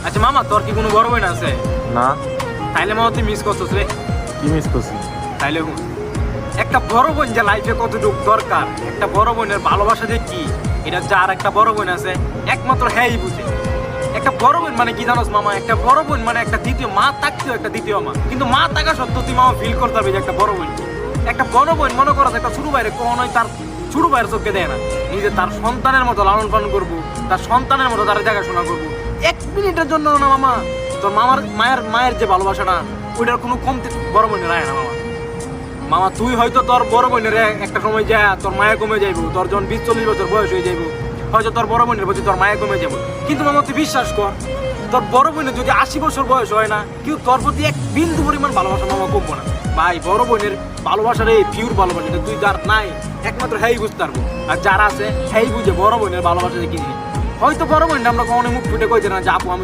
আচ্ছা মামা, তোর কি কোনো বড় বোন আছে? না। তাইলে মামা তুই মিস করছিস রে। কি মিস করছি? তাইলে হুন, একটা বড় বোন যে লাইফে কতটুকু দরকার, একটা বড় বোনের ভালোবাসা যে কি, এটা যার একটা বড় বোন আছে একমাত্র হ্যাঁই বুঝে। একটা বড় বোন মানে কি জানোস মামা? একটা বড় বোন মানে একটা দ্বিতীয় মা থাকতেও একটা দ্বিতীয় মা, কিন্তু মা থাকা সত্ত্বেও তুই মামা ফিল করতে হবে যে একটা বড় বোন। একটা বড় বোন মনে করো একটা ছোট ভাইরে কখনোই তার ছোট ভাইয়ের চোখে দেয় না, নিজে তার সন্তানের মতো লালন পালন করবো, তার সন্তানের মতো তার দেখাশোনা করবো। এক মিনিটের জন্য না মামা, তোর মামার মায়ের যে ভালোবাসাটা, ওইটার কোনো কমতি বড় বোনের রায় না মামা। মামা তুই হয়তো তোর বড় বোনের একটা সময় যা তোর মায়া কমে যাইবো, তোর যখন 20-40 বছর বয়স হয়ে যাইবো, হয়তো তোর বড় বোনের প্রতি তোর মায়া কমে যাবো। কিন্তু মামা তুই বিশ্বাস কর, তোর বড় বোনের যদি 80 বছর বয়স হয় না, কেউ তোর প্রতি এক বিন্দু পরিমাণ ভালোবাসা মামা কমবো না ভাই। বড় বোনের ভালোবাসার এই পিওর ভালোবাসা তুই যার নাই, একমাত্র হ্যাঁ বুঝতে পারবো। আর যারা আছে হ্যাঁ বুঝে বড় বোনের ভালোবাসা কি জিনিস। হয়তো বড় বোন আমরা কখনো মুখ ফুটে কইতে না যে আপু আমি